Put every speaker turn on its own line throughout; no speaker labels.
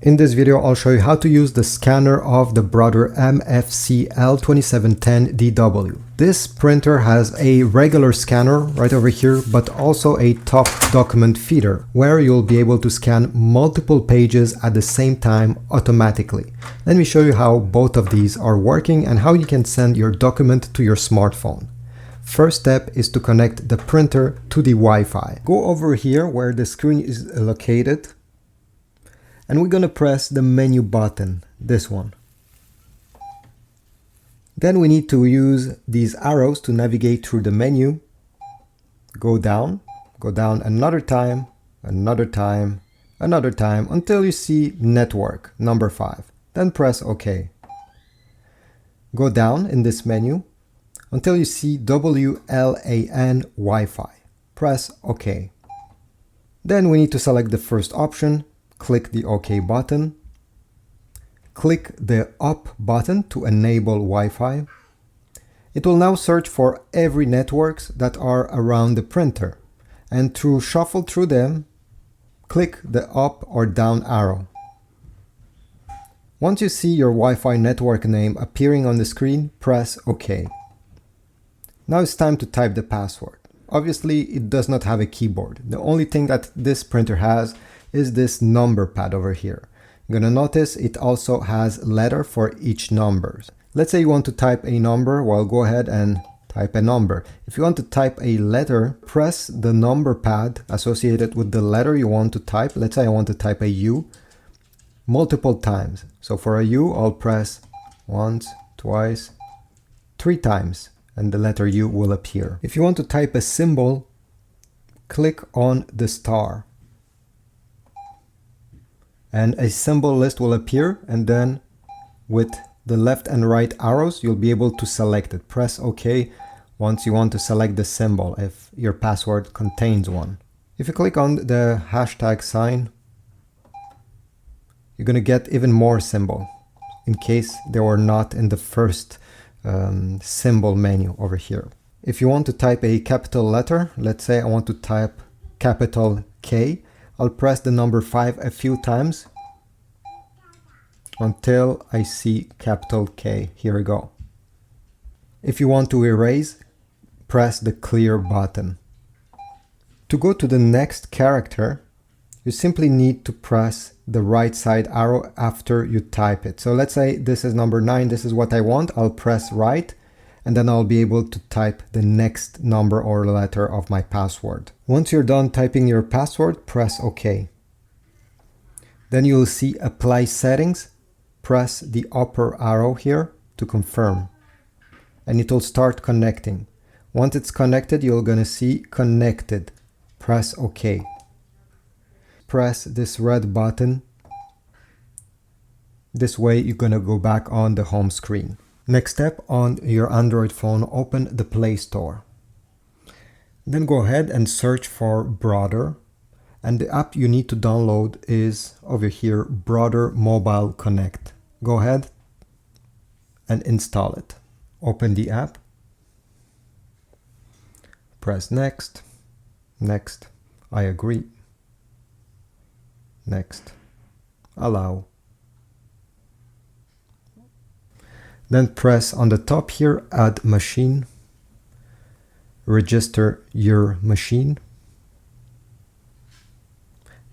In this video, I'll show you how to use the scanner of the Brother MFC-L2710DW. This printer has a regular scanner right over here, but also a top document feeder, where you'll be able to scan multiple pages at the same time automatically. Let me show you how both of these are working and how you can send your document to your smartphone. First step is to connect the printer to the Wi-Fi. Go over here where the screen is located, and we're going to press the menu button, this one. Then we need to use these arrows to navigate through the menu. Go down another time, another time, another time, until you see network, number 5. Then press OK. Go down in this menu until you see WLAN Wi-Fi. Press OK. Then we need to select the first option. Click the OK button. Click the Up button to enable Wi-Fi. It will now search for every networks that are around the printer, and to shuffle through them, click the up or down arrow. Once you see your Wi-Fi network name appearing on the screen, press OK. Now it's time to type the password. Obviously, it does not have a keyboard. The only thing that this printer has is this number pad over here. You're gonna notice it also has letter for each numbers. Let's say you want to type a number, well, go ahead and type a number. If you want to type a letter, press the number pad associated with the letter you want to type. Let's say I want to type a U multiple times. So for a U, I'll press once, twice, 3 times, and the letter U will appear. If you want to type a symbol, click on the star, and a symbol list will appear, and then with the left and right arrows, you'll be able to select it. Press OK once you want to select the symbol if your password contains one. If you click on the hashtag sign, you're going to get even more symbol in case they were not in the first symbol menu over here. If you want to type a capital letter, let's say I want to type capital K, I'll press the number 5 a few times until I see capital K. Here we go. If you want to erase, press the clear button. To go to the next character, you simply need to press the right side arrow after you type it. So let's say this is number 9, this is what I want. I'll press right, and then I'll be able to type the next number or letter of my password. Once you're done typing your password, press OK. Then you'll see Apply Settings. Press the upper arrow here to confirm, and it will start connecting. Once it's connected, you're gonna see Connected. Press OK. Press this red button. This way you're gonna go back on the home screen. Next step, on your Android phone, open the Play Store. Then go ahead and search for Brother, and the app you need to download is over here, Brother Mobile Connect. Go ahead and install it. Open the app. Press Next. Next. I agree. Next. Allow. Then press on the top here, Add Machine. Register your machine.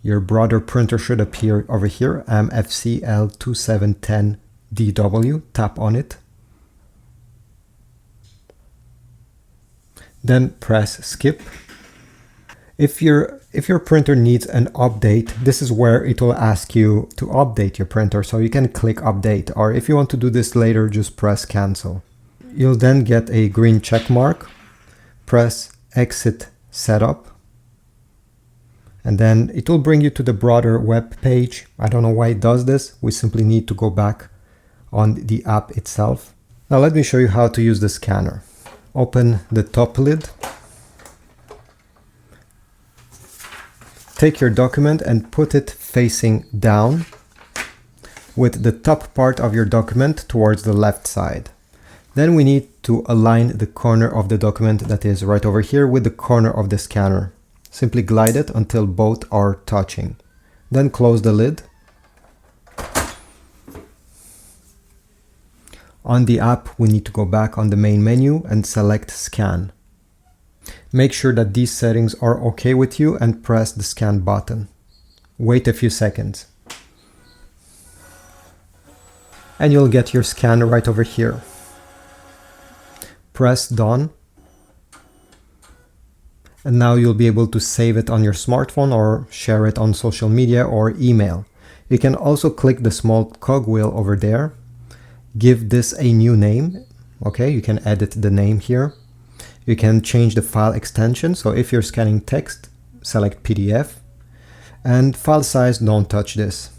Your Brother printer should appear over here, MFC-L2710DW. Tap on it. Then press Skip. If your printer needs an update, this is where it will ask you to update your printer. So you can click Update, or if you want to do this later, just press Cancel. You'll then get a green check mark. Press Exit Setup. And then it will bring you to the Brother web page. I don't know why it does this. We simply need to go back on the app itself. Now let me show you how to use the scanner. Open the top lid. Take your document and put it facing down with the top part of your document towards the left side. Then we need to align the corner of the document that is right over here with the corner of the scanner. Simply glide it until both are touching. Then close the lid. On the app, we need to go back on the main menu and select Scan. Make sure that these settings are okay with you and press the Scan button. Wait a few seconds. And you'll get your scan right over here. Press Done. And now you'll be able to save it on your smartphone or share it on social media or email. You can also click the small cogwheel over there. Give this a new name. Okay, you can edit the name here. You can change the file extension. So if you're scanning text, select PDF. And file size, don't touch this.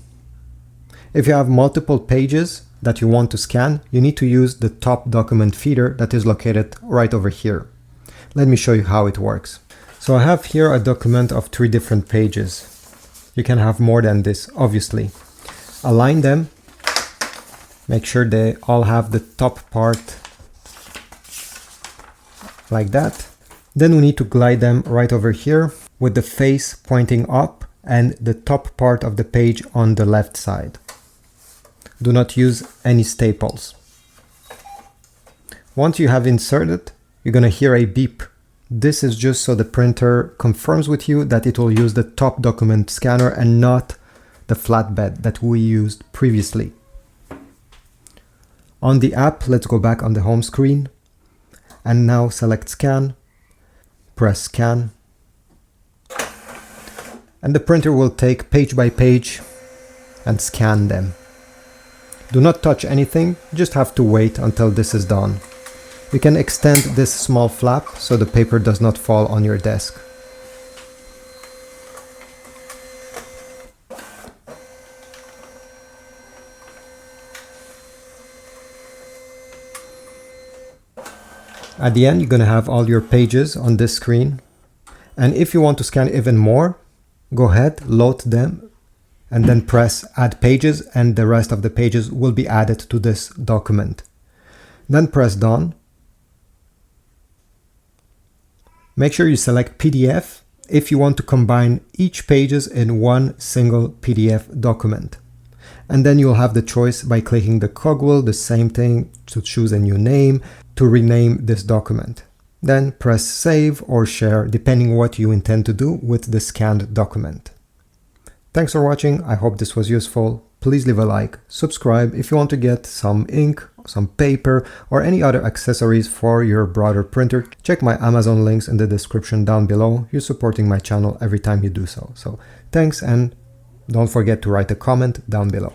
If you have multiple pages that you want to scan, you need to use the top document feeder that is located right over here. Let me show you how it works. So I have here a document of 3 different pages. You can have more than this, obviously. Align them. Make sure they all have the top part like that. Then we need to glide them right over here with the face pointing up and the top part of the page on the left side. Do not use any staples. Once you have inserted, you're going to hear a beep. This is just so the printer confirms with you that it will use the top document scanner and not the flatbed that we used previously. On the app, let's go back on the home screen and now select Scan, press Scan, and the printer will take page by page and scan them. Do not touch anything, just have to wait until this is done. You can extend this small flap so the paper does not fall on your desk. At the end, you're going to have all your pages on this screen. And if you want to scan even more, go ahead, load them, and then press Add Pages, and the rest of the pages will be added to this document. Then press Done. Make sure you select PDF if you want to combine each pages in one single PDF document. And then you'll have the choice by clicking the cogwheel, the same thing, to choose a new name, to rename this document. Then press Save or Share, depending what you intend to do with the scanned document. Thanks for watching. I hope this was useful. Please leave a like, subscribe if you want to get some ink, some paper, or any other accessories for your Brother printer. Check my Amazon links in the description down below. You're supporting my channel every time you do so. So thanks, and don't forget to write a comment down below.